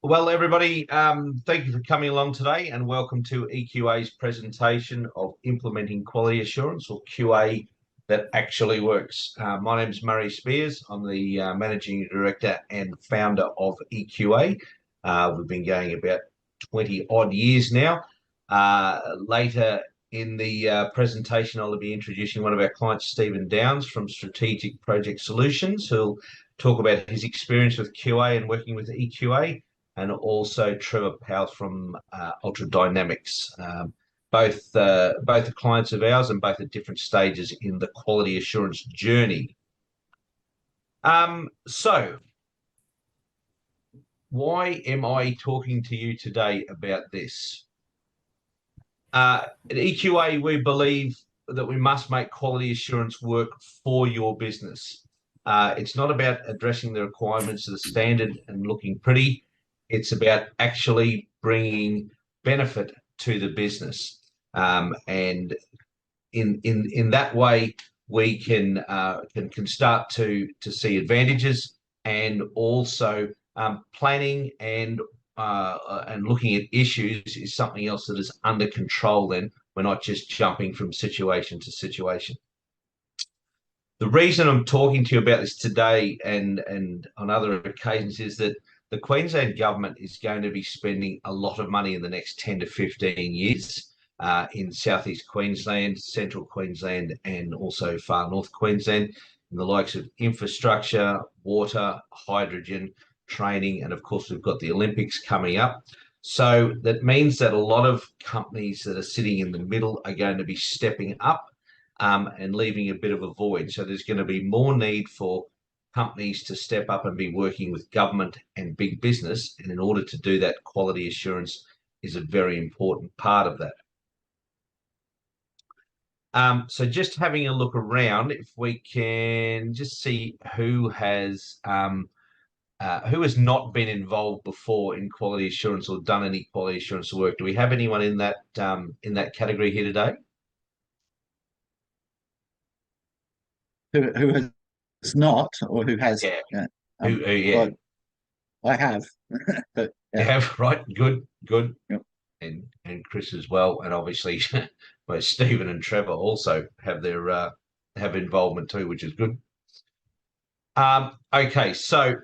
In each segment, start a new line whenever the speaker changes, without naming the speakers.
Well, everybody, thank you for coming along today and welcome to EQA's presentation of Implementing Quality Assurance, or QA that actually works. My name is Murray Spears. I'm the Managing Director and founder of EQA. We've been going about 20 odd years now. Later in the presentation, I'll be introducing one of our clients, Stephen Downs from Strategic Project Solutions, who'll talk about his experience with QA and working with EQA, and also Trevor Powell from Ultra Dynamics. Both are clients of ours and both at different stages in the quality assurance journey. So why am I talking to you today about this? At EQA, we believe that we must make quality assurance work for your business. It's not about addressing the requirements of the standard and looking pretty. It's about actually bringing benefit to the business, and in that way, we can start to see advantages, and also planning and looking at issues is something else that is under control. Then we're not just jumping from situation to situation. The reason I'm talking to you about this today and on other occasions is that the Queensland government is going to be spending a lot of money in the next 10 to 15 years in southeast Queensland, central Queensland, and also far north Queensland, in the likes of infrastructure, water, hydrogen, training, and of course we've got the Olympics coming up. So that means that a lot of companies that are sitting in the middle are going to be stepping up and leaving a bit of a void. So there's going to be more need for companies to step up and be working with government and big business. And in order to do that, quality assurance is a very important part of that. So just having a look around, if we can just see who has not been involved before in quality assurance or done any quality assurance work. Do we have anyone in that category here today?
Who has not, or who has?
Yeah.
Yeah. I have.
But yeah. You have, right? Good.
Yep.
And Chris as well, and obviously, well, Stephen and Trevor also have their have involvement too, which is good. Okay, so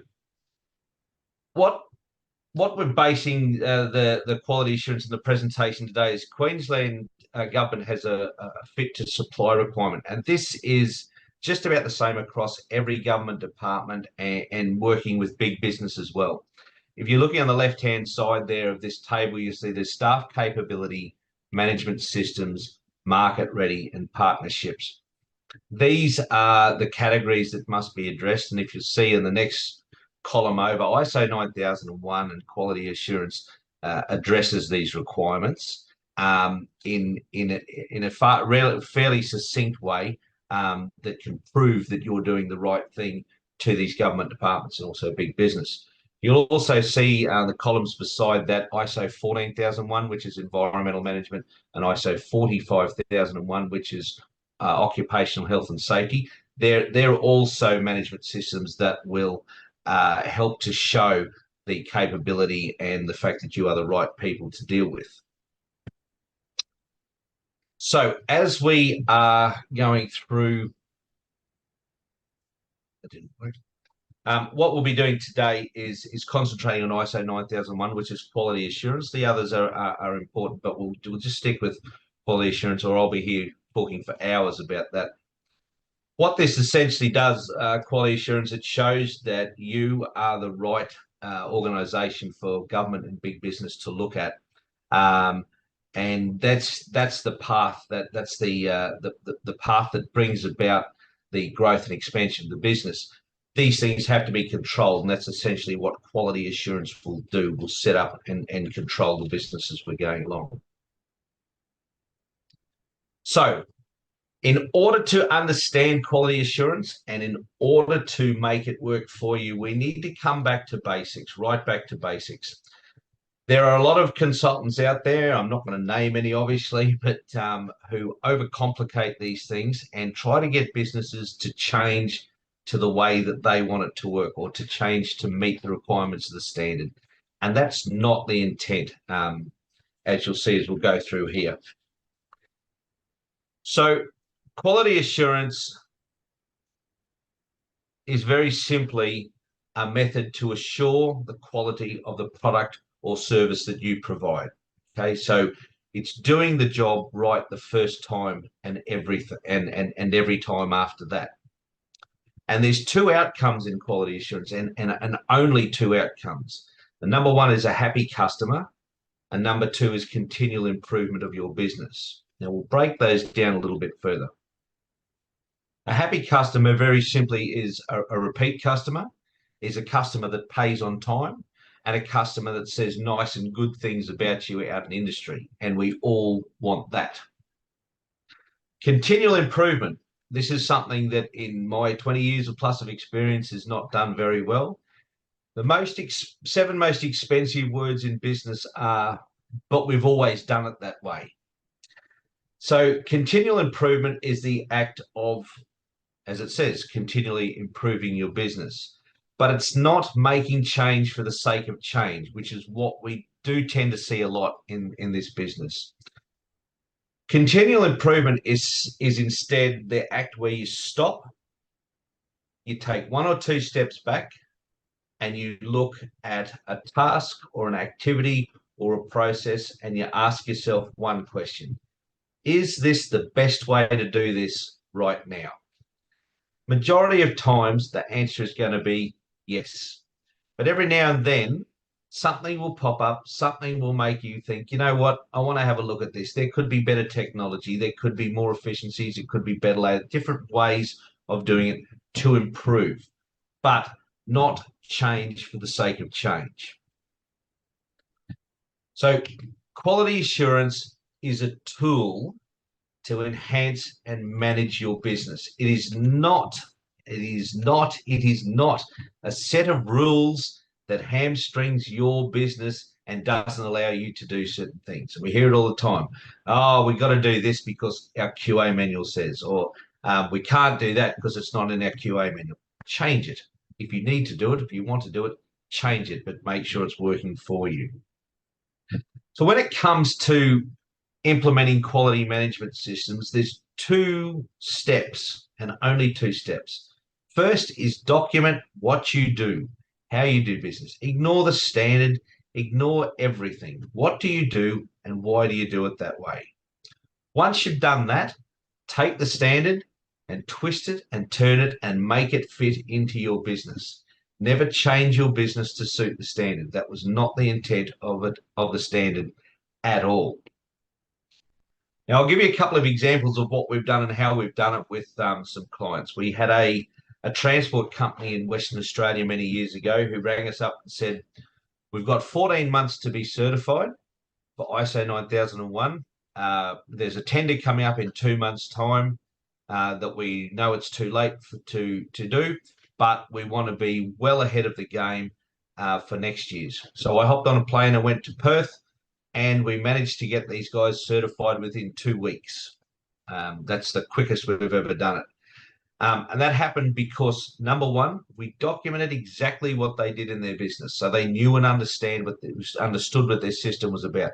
what we're basing the quality assurance in the presentation today is Queensland government has a fit to supply requirement, and this is just about the same across every government department and working with big business as well. If you're looking on the left-hand side there of this table, you see there's staff capability, management systems, market ready, and partnerships. These are the categories that must be addressed. And if you see in the next column over, ISO 9001 and quality assurance addresses these requirements in a fairly succinct way, that can prove that you're doing the right thing to these government departments and also big business. You'll also see the columns beside that ISO 14001, which is environmental management, and ISO 45001, which is occupational health and safety. They're also management systems that will help to show the capability and the fact that you are the right people to deal with. So as we are going through, that didn't work. What we'll be doing today is concentrating on ISO 9001, which is quality assurance. The others are important, but we'll just stick with quality assurance, or I'll be here talking for hours about that. What this essentially does, quality assurance, it shows that you are the right organisation for government and big business to look at. And that's the path that's the path that brings about the growth and expansion of the business. These things have to be controlled, and that's essentially what quality assurance will do. Will set up and control the business as we're going along. So in order to understand quality assurance and in order to make it work for you, we need to come back to basics, right back to basics. There are a lot of consultants out there, I'm not going to name any obviously, but who overcomplicate these things and try to get businesses to change to the way that they want it to work, or to change to meet the requirements of the standard. And that's not the intent, as you'll see as we'll go through here. So quality assurance is very simply a method to assure the quality of the product or service that you provide. Okay, so it's doing the job right the first time and every time after that. And there's two outcomes in quality assurance, and only two outcomes. The number one is a happy customer, and number two is continual improvement of your business. Now we'll break those down a little bit further. A happy customer, very simply, is a repeat customer, is a customer that pays on time, and a customer that says nice and good things about you out in industry. And we all want that. Continual improvement. This is something that in my 20 years or plus of experience is not done very well. The seven most expensive words in business are, but we've always done it that way. So continual improvement is the act of, as it says, continually improving your business. But it's not making change for the sake of change, which is what we do tend to see a lot in this business. Continual improvement is instead the act where you stop, you take one or two steps back, and you look at a task or an activity or a process, and you ask yourself one question: is this the best way to do this right now? Majority of times, the answer is going to be yes. But every now and then, something will pop up, something will make you think, you know what, I want to have a look at this. There could be better technology, there could be more efficiencies, it could be better, different ways of doing it to improve, but not change for the sake of change. So quality assurance is a tool to enhance and manage your business. It is not a set of rules that hamstrings your business and doesn't allow you to do certain things. We hear it all the time. Oh, we've got to do this because our QA manual says, or we can't do that because it's not in our QA manual. Change it. If you need to do it, if you want to do it, change it, but make sure it's working for you. So when it comes to implementing quality management systems, there's two steps and only two steps. First is document what you do, how you do business. Ignore the standard, ignore everything. What do you do and why do you do it that way? Once you've done that, take the standard and twist it and turn it and make it fit into your business. Never change your business to suit the standard. That was not the intent of the standard at all. Now, I'll give you a couple of examples of what we've done and how we've done it with some clients. We had a transport company in Western Australia many years ago who rang us up and said, we've got 14 months to be certified for ISO 9001. There's a tender coming up in 2 months' time that we know it's too late to do, but we want to be well ahead of the game for next year's. So I hopped on a plane and went to Perth, and we managed to get these guys certified within 2 weeks. That's the quickest we've ever done it. And that happened because, number one, we documented exactly what they did in their business. So they knew and understood what their system was about.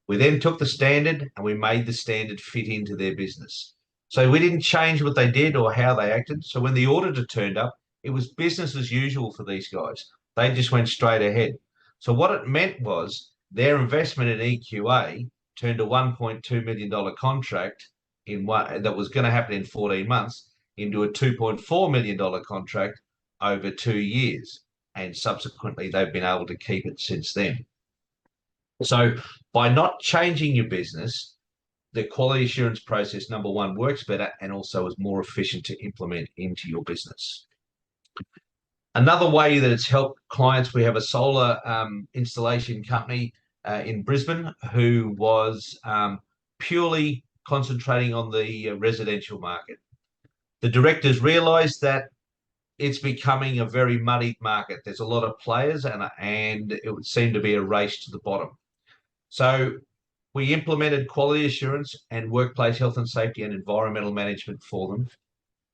We then took the standard and we made the standard fit into their business. So we didn't change what they did or how they acted. So when the auditor turned up, it was business as usual for these guys. They just went straight ahead. So what it meant was their investment in EQA turned a $1.2 million contract that was going to happen in 14 months into a $2.4 million contract over 2 years. And subsequently, they've been able to keep it since then. So by not changing your business, the quality assurance process, number one, works better and also is more efficient to implement into your business. Another way that it's helped clients, we have a solar installation company in Brisbane who was purely concentrating on the residential market. The directors realised that it's becoming a very muddied market. There's a lot of players and it would seem to be a race to the bottom. So we implemented quality assurance and workplace health and safety and environmental management for them.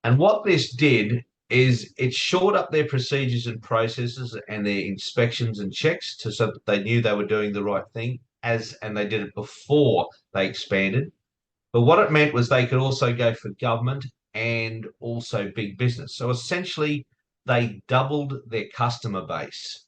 And what this did is it shored up their procedures and processes and their inspections and checks so that they knew they were doing the right thing and they did it before they expanded. But what it meant was they could also go for government and also big business. So essentially, they doubled their customer base.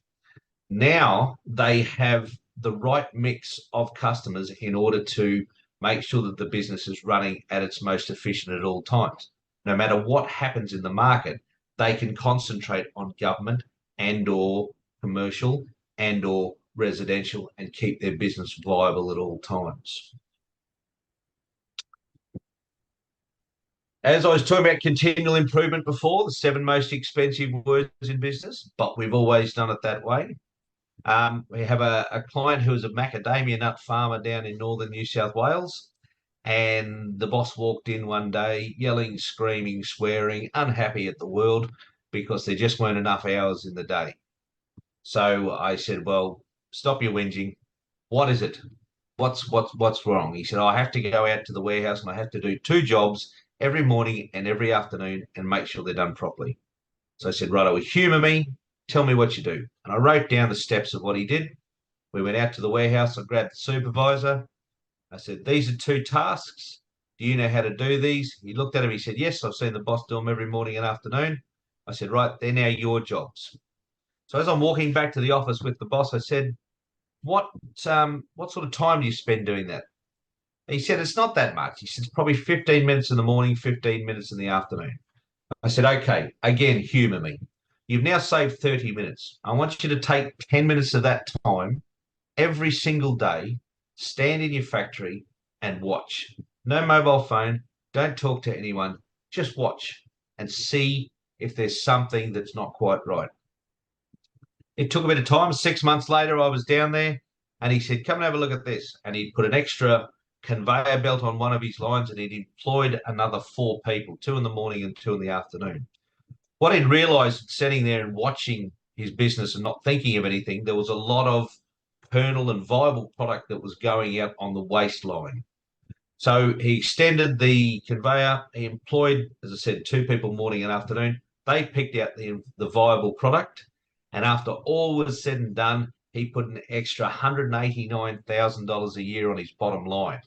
Now they have the right mix of customers in order to make sure that the business is running at its most efficient at all times. No matter what happens in the market, they can concentrate on government and or commercial and or residential and keep their business viable at all times. As I was talking about continual improvement before, the 7 most expensive words in business, but we've always done it that way. We have a client who is a macadamia nut farmer down in northern New South Wales, and the boss walked in one day yelling, screaming, swearing, unhappy at the world because there just weren't enough hours in the day. So I said, well, stop your whinging. What is it? What's wrong? He said, I have to go out to the warehouse and I have to do 2 jobs every morning and every afternoon and make sure they're done properly. So I said, right, humour me, tell me what you do. And I wrote down the steps of what he did. We went out to the warehouse, I grabbed the supervisor. I said, these are 2 tasks. Do you know how to do these? He looked at him, he said, yes, I've seen the boss do them every morning and afternoon. I said, right, they're now your jobs. So as I'm walking back to the office with the boss, I said, what sort of time do you spend doing that? He said, it's not that much. He said, it's probably 15 minutes in the morning, 15 minutes in the afternoon. I said, okay, again, humour me. You've now saved 30 minutes. I want you to take 10 minutes of that time every single day, stand in your factory and watch. No mobile phone, don't talk to anyone, just watch and see if there's something that's not quite right. It took a bit of time. 6 months later, I was down there and he said, come and have a look at this. And he'd put an extra conveyor belt on one of his lines and he'd employed another 4 people, 2 in the morning and 2 in the afternoon. What he'd realized sitting there and watching his business and not thinking of anything, there was a lot of kernel and viable product that was going out on the waste line. So he extended the conveyor. He employed, as I said, 2 people morning and afternoon. They picked out the viable product. And after all was said and done, he put an extra $189,000 a year on his bottom line.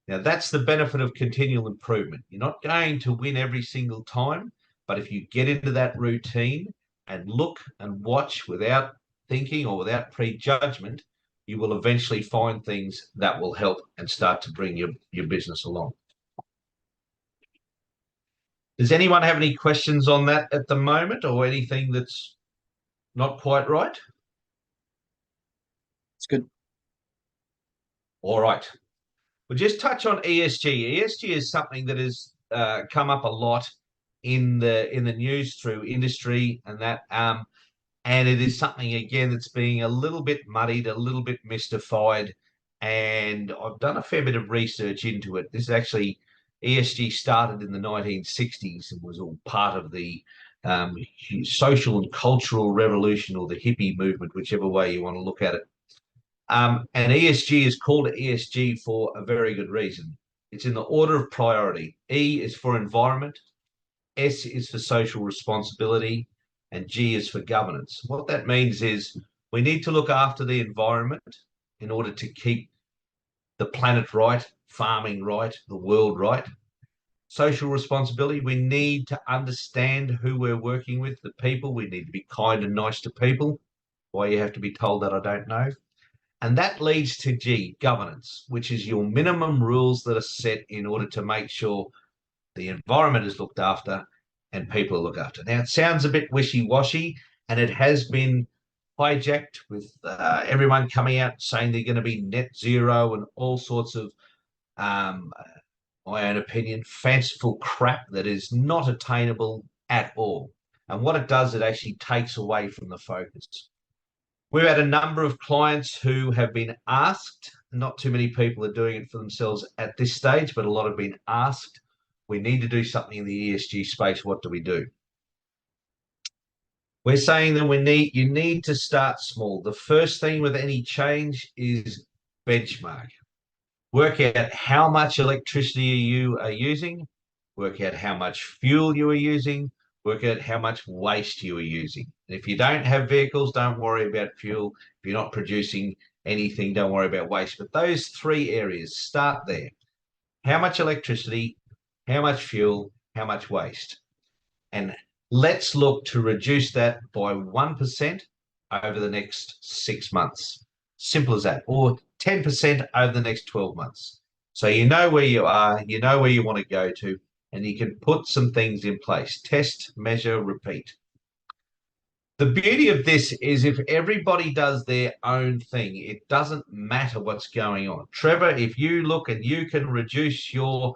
Now, that's the benefit of continual improvement. You're not going to win every single time, but if you get into that routine and look and watch without thinking or without prejudgment, you will eventually find things that will help and start to bring your business along. Does anyone have any questions on that at the moment or anything that's not quite right?
It's good.
All right. We'll just touch on ESG. ESG is something that has come up a lot in the news through industry and that, and it is something again that's being a little bit muddied, a little bit mystified, and I've done a fair bit of research into it. This is actually ESG started in the 1960s and was all part of the social and cultural revolution or the hippie movement, whichever way you want to look at it. And ESG is called ESG for a very good reason. It's in the order of priority. E is for environment, S is for social responsibility, and G is for governance. What that means is we need to look after the environment in order to keep the planet right, farming right, the world right. Social responsibility, we need to understand who we're working with, the people. We need to be kind and nice to people. Why you have to be told that, I don't know. And that leads to G, governance, which is your minimum rules that are set in order to make sure the environment is looked after and people are looked after. Now, it sounds a bit wishy-washy, and it has been hijacked with everyone coming out saying they're going to be net zero and all sorts of, my own opinion, fanciful crap that is not attainable at all. And what it does, it actually takes away from the focus. We've had a number of clients who have been asked, not too many people are doing it for themselves at this stage, but a lot have been asked, we need to do something in the ESG space, what do we do? We're saying that you need to start small. The first thing with any change is benchmark. Work out how much electricity you are using, work out how much fuel you are using, work out how much waste you are using. If you don't have vehicles, don't worry about fuel. If you're not producing anything, don't worry about waste. But those three areas, start there. How much electricity, how much fuel, how much waste? And let's look to reduce that by 1% over the next 6 months. Simple as that. Or 10% over the next 12 months. So you know where you are, you know where you want to go to, and you can put some things in place. Test, measure, repeat. The beauty of this is if everybody does their own thing, it doesn't matter what's going on. Trevor, if you look and you can reduce your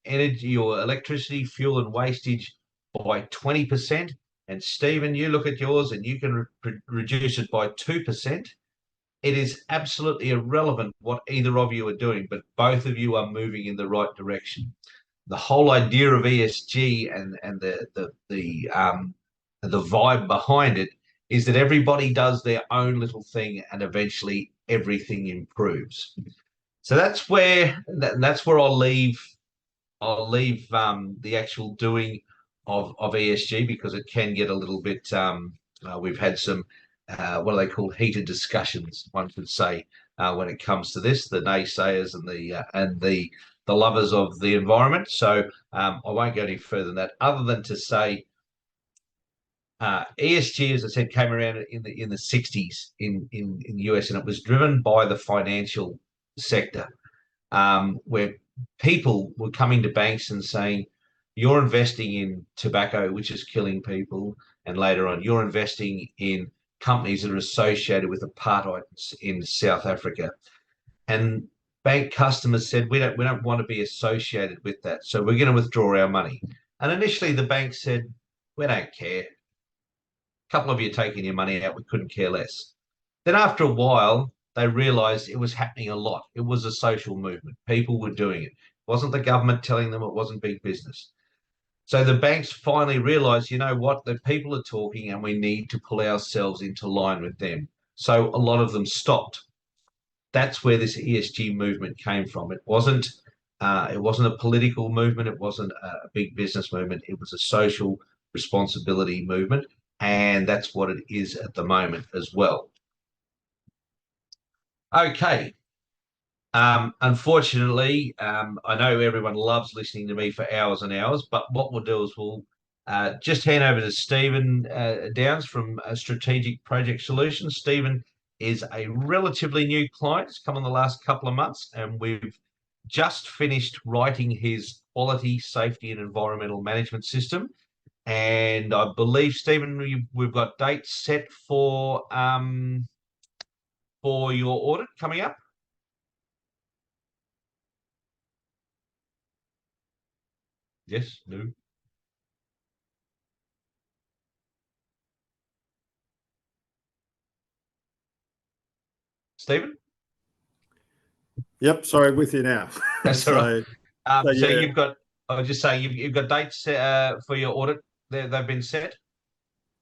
energy, your electricity, fuel, and wastage by 20%, and Stephen, you look at yours and you can reduce it by 2%, it is absolutely irrelevant what either of you are doing, but both of you are moving in the right direction. The whole idea of ESG and the vibe behind it is that everybody does their own little thing and eventually everything improves. So that's where I'll leave the actual doing of ESG, because it can get a little bit we've had some what are they called, heated discussions, one should say, when it comes to this, the naysayers and the lovers of the environment. So I won't go any further than that, other than to say ESG, as I said, came around in the 60s in the US, and it was driven by the financial sector, where people were coming to banks and saying, you're investing in tobacco, which is killing people, and later on, you're investing in companies that are associated with apartheid in South Africa. And bank customers said, we don't want to be associated with that, so we're going to withdraw our money. And initially the bank said, we don't care. A couple of you taking your money out, we couldn't care less. Then after a while, they realized it was happening a lot. It was a social movement. People were doing it. It wasn't the government telling them, it wasn't big business. So the banks finally realized, you know what, the people are talking and we need to pull ourselves into line with them. So a lot of them stopped. That's where this ESG movement came from. It wasn't a political movement. It wasn't a big business movement. It was a social responsibility movement. And that's what it is at the moment as well. Okay. Unfortunately, I know everyone loves listening to me for hours and hours, but what we'll do is we'll just hand over to Stephen Downes from Strategic Project Solutions. Stephen is a relatively new client. It's come in the last couple of months, and we've just finished writing his quality, safety, and environmental management system. And I believe, Stephen, we've got dates set for your audit coming up. Yes, no. Stephen?
Yep, sorry, with you now.
That's all right. So
yeah.
you've got, I was just saying, you've got dates for your audit. They've been set?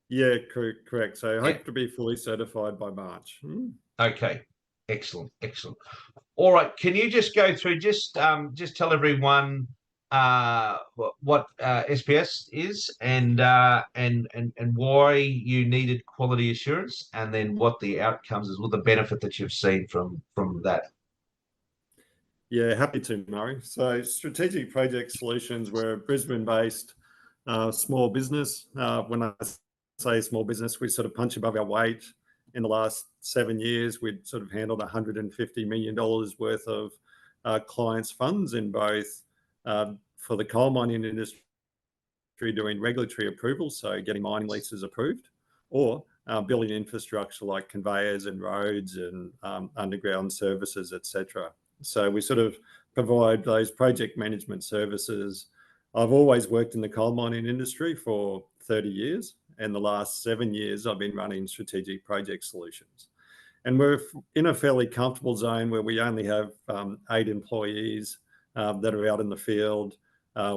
Yeah, correct. So I hope to be fully certified by March.
Okay, excellent. All right, can you just go through, just tell everyone what SPS is and why you needed quality assurance, and then what the outcomes is, what the benefit that you've seen from that.
Yeah, happy to, Murray. So Strategic Project Solutions, we're a Brisbane-based small business. When I say small business, we sort of punch above our weight. In the last 7 years, we'd sort of handled $150 million worth of clients' funds in both for the coal mining industry, doing regulatory approval, so getting mining leases approved, or building infrastructure like conveyors and roads and underground services, etc. So we sort of provide those project management services. I've always worked in the coal mining industry for 30 years. And the last 7 years, I've been running Strategic Project Solutions. And we're in a fairly comfortable zone where we only have 8 employees that are out in the field.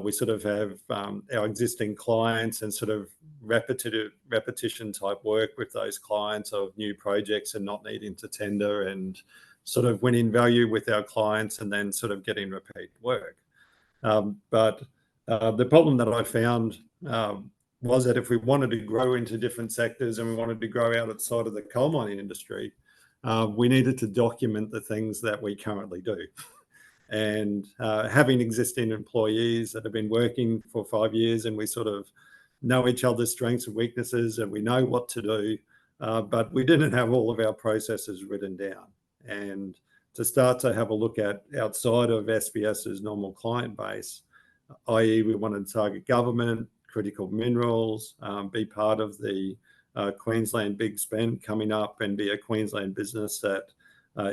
We sort of have our existing clients and sort of repetition type work with those clients of new projects and not needing to tender, and sort of winning value with our clients and then sort of getting repeat work. But the problem that I found was that if we wanted to grow into different sectors and we wanted to grow outside of the coal mining industry, we needed to document the things that we currently do. And having existing employees that have been working for 5 years, and we sort of know each other's strengths and weaknesses, and we know what to do, but we didn't have all of our processes written down. And to start to have a look at outside of SBS's normal client base, i.e. we wanted to target government, critical minerals, be part of the Queensland Big Spend coming up, and be a Queensland business that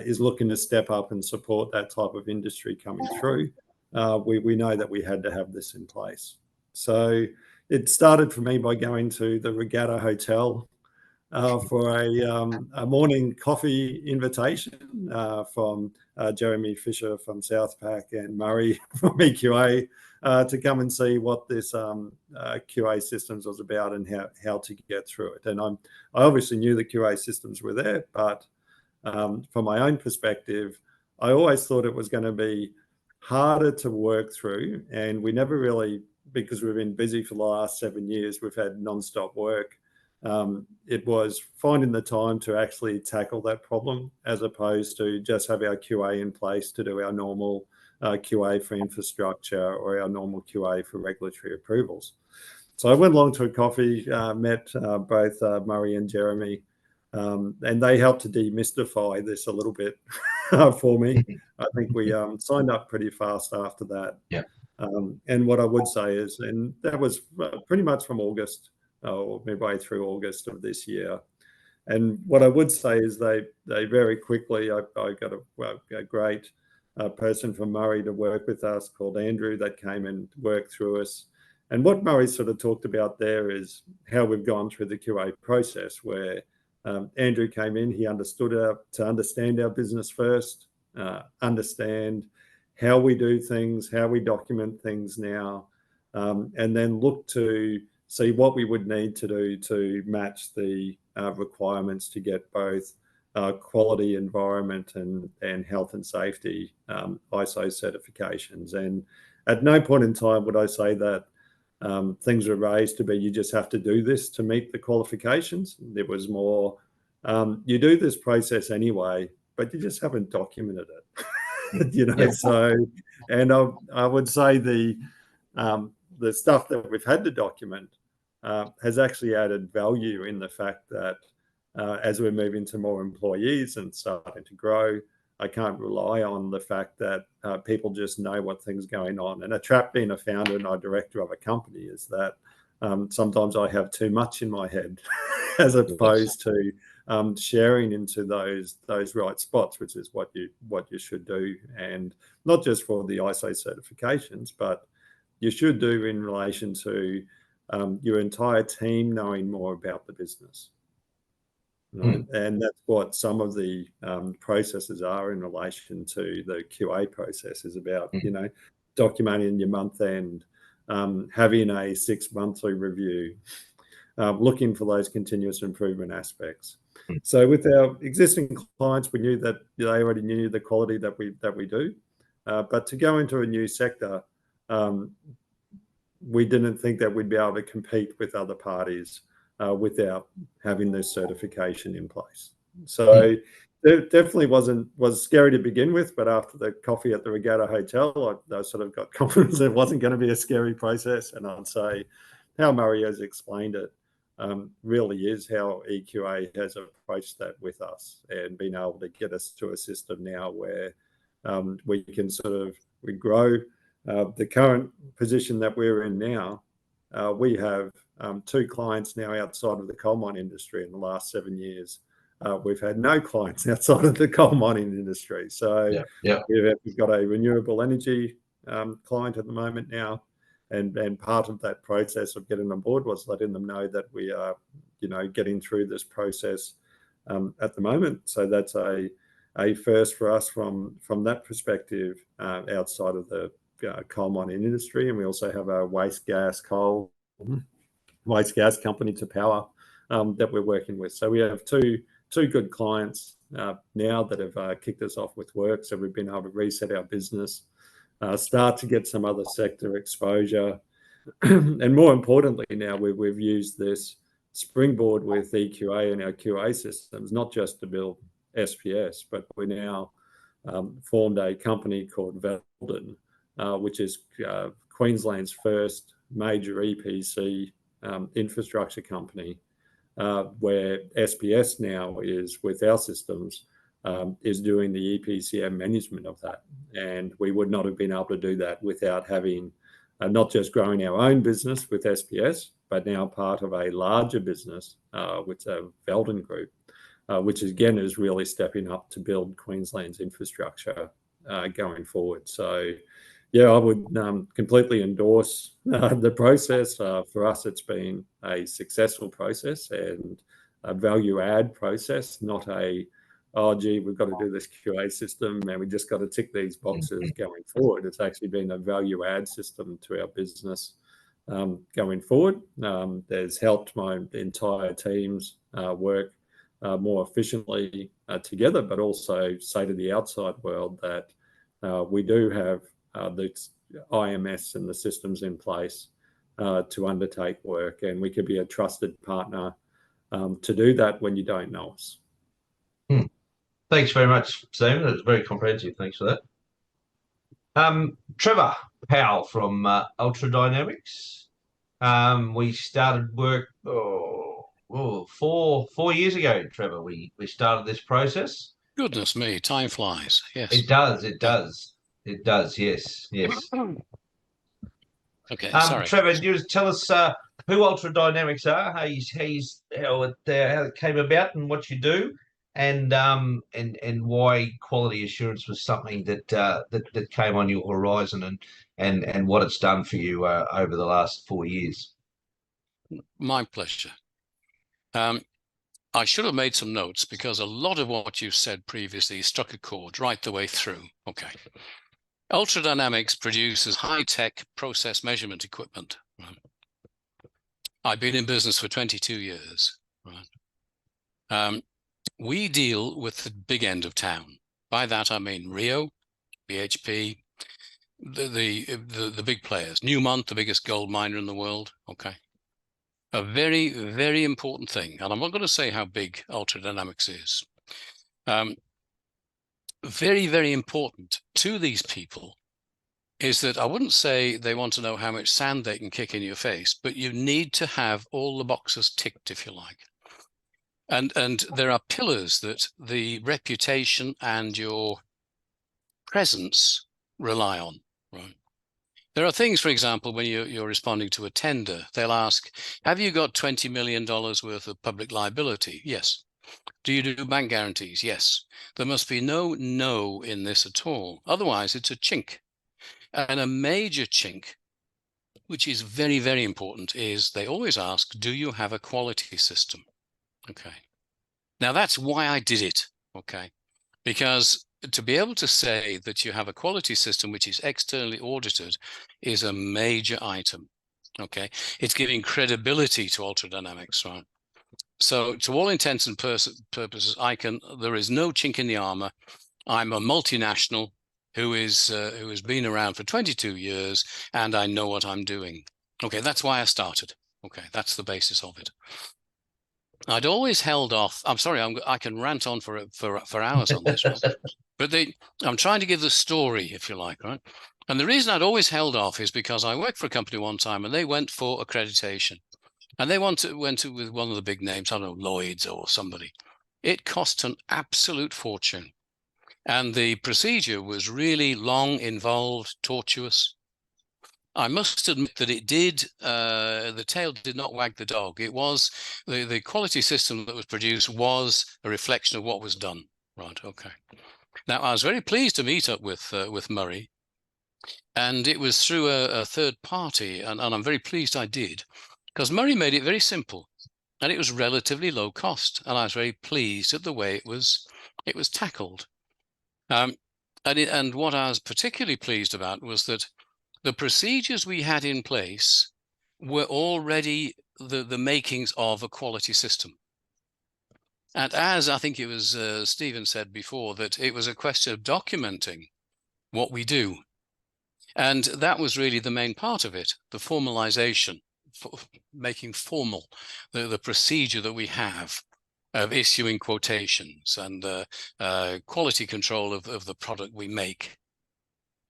is looking to step up and support that type of industry coming through. We know that we had to have this in place. So it started for me by going to the Regatta Hotel for a morning coffee invitation from Jeremy Fisher from Southpac and Murray from EQA to come and see what this QA systems was about and how to get through it. And I obviously knew the QA systems were there, but from my own perspective, I always thought it was going to be harder to work through. And we never really, because we've been busy for the last 7 years, we've had non-stop work. It was finding the time to actually tackle that problem, as opposed to just have our QA in place to do our normal QA for infrastructure or our normal QA for regulatory approvals. So I went along to a coffee, met both Murray and Jeremy, and they helped to demystify this a little bit for me. I think we signed up pretty fast after that.
Yeah.
And what I would say is, and that was pretty much from August, or midway through August of this year. And what I would say is they very quickly, I got a great person from Murray to work with us called Andrew that came and worked through us. And what Murray sort of talked about there is how we've gone through the QA process, where Andrew came in, he understood to understand our business first, understand how we do things, how we document things now, and then look to see what we would need to do to match the requirements to get both quality, environment, and health and safety ISO certifications. And at no point in time would I say that things were raised to be, you just have to do this to meet the qualifications. It was more, you do this process anyway, but you just haven't documented it.
Yeah.
So, and I would say the stuff that we've had to document has actually added value in the fact that as we're moving to more employees and starting to grow, I can't rely on the fact that people just know what things going on. And a trap being a founder and a director of a company is that sometimes I have too much in my head as opposed to sharing into those right spots, which is what you should do. And not just for the ISO certifications, but you should do in relation to your entire team knowing more about the business. Right? And that's what some of the processes are in relation to the QA process, is about, documenting your month end, having a 6-monthly review, looking for those continuous improvement aspects. So with our existing clients, we knew that they already knew the quality that we do, but to go into a new sector, we didn't think that we'd be able to compete with other parties without having this certification in place. So it definitely was scary to begin with, but after the coffee at the Regatta Hotel, I sort of got confidence it wasn't going to be a scary process. And I'd say how Murray has explained it really is how EQA has approached that with us, and been able to get us to a system now where we can we grow. The current position that we're in now, we have 2 clients now outside of the coal mine industry. In the last 7 years, we've had no clients outside of the coal mining industry. So we've got a renewable energy client at the moment now, and part of that process of getting on board was letting them know that we are, getting through this process at the moment. So that's a first for us from that perspective outside of the coal mining industry. And we also have a waste gas company to power that we're working with. So we have two good clients now that have kicked us off with work. So we've been able to reset our business, start to get some other sector exposure. and more importantly, now we've used this springboard with EQA and our QA systems, not just to build SPS, but we now formed a company called Veldon, which is Queensland's first major EPC infrastructure company, where SPS now is, with our systems, is doing the EPCM management of that. And we would not have been able to do that without having not just growing our own business with SPS, but now part of a larger business with the Veldon Group, which again is really stepping up to build Queensland's infrastructure going forward. So, yeah, I would completely endorse the process. For us, it's been a successful process and a value add process, not a, oh, gee, we've got to do this QA system and we just got to tick these boxes going forward. It's actually been a value add system to our business going forward. There's helped my entire team's work more efficiently together, but also say to the outside world that we do have the IMS and the systems in place to undertake work, and we could be a trusted partner to do that when you don't know us.
Thanks very much, Sam. That was very comprehensive. Thanks for that. Trevor Powell from Ultra Dynamics. We started work 4 years ago, Trevor. We started this process.
Goodness me, time flies. Yes.
It does. It does. It does. Yes. Yes.
Okay. Sorry.
Trevor, do you just tell us who Ultra Dynamics are, how it came about, and what you do, and why quality assurance was something that came on your horizon, and what it's done for you over the last 4 years.
My pleasure. I should have made some notes because a lot of what you said previously struck a chord right the way through. Okay. Ultra Dynamics produces high-tech process measurement equipment. Right? I've been in business for 22 years. Right? We deal with the big end of town. By that I mean Rio, BHP, the big players. Newmont, the biggest gold miner in the world. Okay. A very, very important thing, and I'm not going to say how big Ultra Dynamics is. Very, very important to these people is that I wouldn't say they want to know how much sand they can kick in your face, but you need to have all the boxes ticked, if you like. And there are pillars that the reputation and your presence rely on, right? There are things, for example, when you're responding to a tender, they'll ask, have you got $20 million worth of public liability? Yes. Do you do bank guarantees? Yes. There must be no in this at all. Otherwise, it's a chink. And a major chink, which is very, very important, is they always ask, do you have a quality system? Okay. Now, that's why I did it, okay? Because to be able to say that you have a quality system which is externally audited is a major item, okay? It's giving credibility to Ultra Dynamics, right? So to all intents and purposes, there is no chink in the armor. I'm a multinational who has been around for 22 years, and I know what I'm doing. Okay, that's why I started. Okay, that's the basis of it. I'd always held off. I'm sorry, I can rant on for hours on this one, but I'm trying to give the story, if you like, right? And the reason I'd always held off is because I worked for a company one time, and they went for accreditation. And they went to with one of the big names, I don't know, Lloyd's or somebody. It cost an absolute fortune. And the procedure was really long, involved, tortuous. I must admit that it did, the tail did not wag the dog. It was, the quality system that was produced was a reflection of what was done. Right, okay. Now, I was very pleased to meet up with Murray. And it was through a third party, and I'm very pleased I did. Because Murray made it very simple, and it was relatively low cost, and I was very pleased at the way it was tackled. And what I was particularly pleased about was that the procedures we had in place were already the makings of a quality system. And as I think it was Stephen said before, that it was a question of documenting what we do. And that was really the main part of it, the formalization, making formal the procedure that we have of issuing quotations and quality control of the product we make,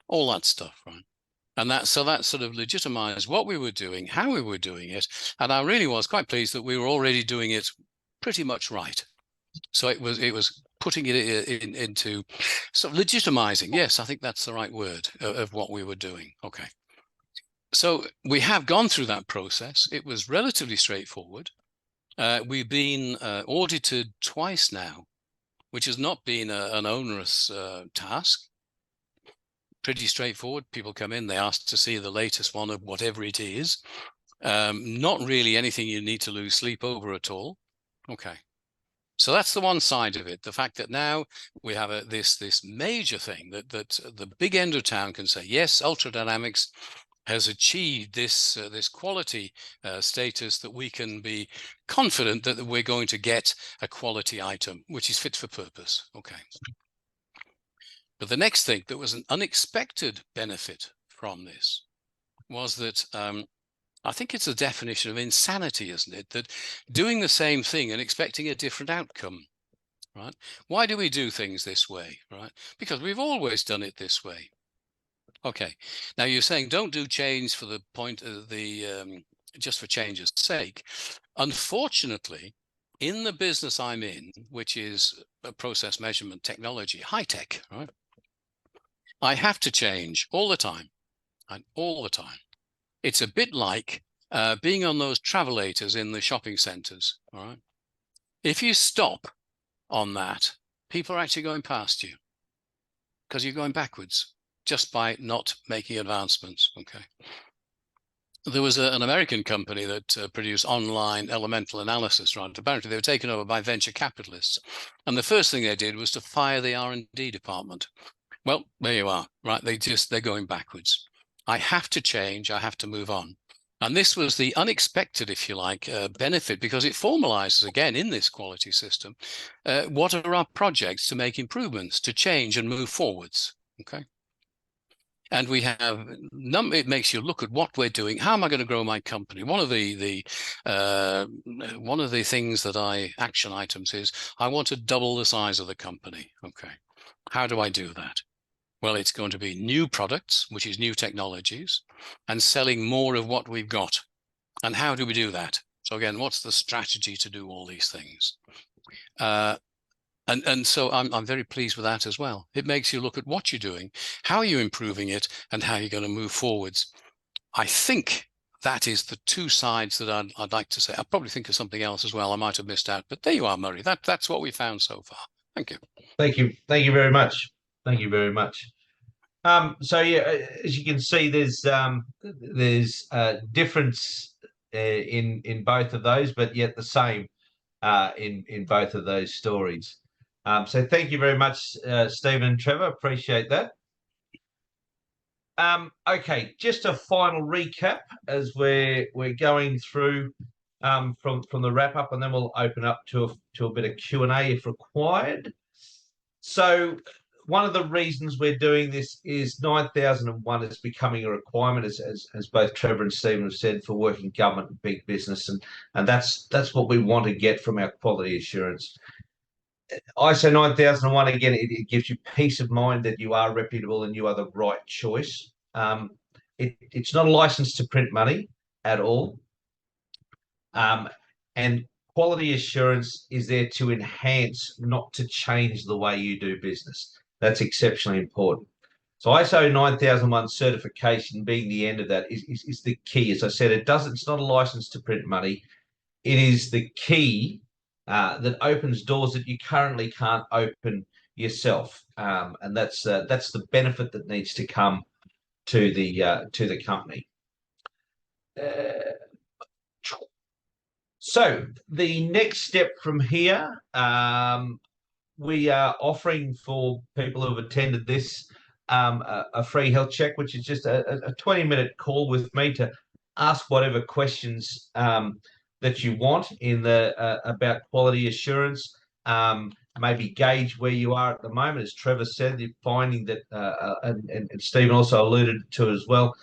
all that stuff, right? And that sort of legitimized what we were doing, how we were doing it. And I really was quite pleased that we were already doing it pretty much right. So it was putting it into sort of legitimizing. Yes, I think that's the right word of what we were doing. Okay. So we have gone through that process. It was relatively straightforward. We've been audited twice now, which has not been an onerous task. Pretty straightforward. People come in, they ask to see the latest one of whatever it is. Not really anything you need to lose sleep over at all. Okay. So that's the one side of it. The fact that now we have this major thing that the big end of town can say, yes, Ultra Dynamics has achieved this quality status, that we can be confident that we're going to get a quality item which is fit for purpose. Okay. But the next thing that was an unexpected benefit from this was that I think it's a definition of insanity, isn't it? That doing the same thing and expecting a different outcome, right? Why do we do things this way, right? Because we've always done it this way. Okay. Now you're saying don't do change for the point of the just for change's sake. Unfortunately, in the business I'm in, which is a process measurement technology, high tech, right? I have to change all the time, and all the time. It's a bit like being on those travelators in the shopping centers, all right? If you stop on that, people are actually going past you because you're going backwards just by not making advancements, okay? There was an American company that produced online elemental analysis, right? Apparently they were taken over by venture capitalists. And the first thing they did was to fire the R&D department. Well, there you are, right? They're going backwards. I have to change, I have to move on. And this was the unexpected, if you like, benefit, because it formalizes again in this quality system. What are our projects to make improvements, to change and move forwards, okay? And we have, it makes you look at what we're doing. How am I going to grow my company? One of the things that action items is, I want to double the size of the company, okay? How do I do that? Well, it's going to be new products, which is new technologies, and selling more of what we've got. And how do we do that? So again, what's the strategy to do all these things? And so I'm very pleased with that as well. It makes you look at what you're doing, how you're improving it, and how you're going to move forwards. I think that is the two sides that I'd like to say. I'll probably think of something else as well I might have missed out, but there you are, Murray. That's what we found so far. Thank you.
Thank you very much. Thank you very much. So yeah, as you can see, there's a difference in both of those, but yet the same in both of those stories. So thank you very much, Stephen and Trevor. Appreciate that. Okay, just a final recap as we're going through from the wrap up, and then we'll open up to a bit of Q&A if required. So one of the reasons we're doing this is 9001 is becoming a requirement, as both Trevor and Stephen have said, for working government and big business, and that's what we want to get from our quality assurance. ISO 9001, again, it gives you peace of mind that you are reputable and you are the right choice. It's not a license to print money at all. And quality assurance is there to enhance, not to change the way you do business. That's exceptionally important. So ISO 9001 certification being the end of that is the key. As I said, it's not a license to print money. It is the key that opens doors that you currently can't open yourself, and that's the benefit that needs to come to the company. So the next step from here, we are offering for people who have attended this a free health check, which is just a 20-minute call with me to ask whatever questions that you want in about quality assurance, maybe gauge where you are at the moment. As Trevor said, you're finding that, and Stephen also alluded to as well,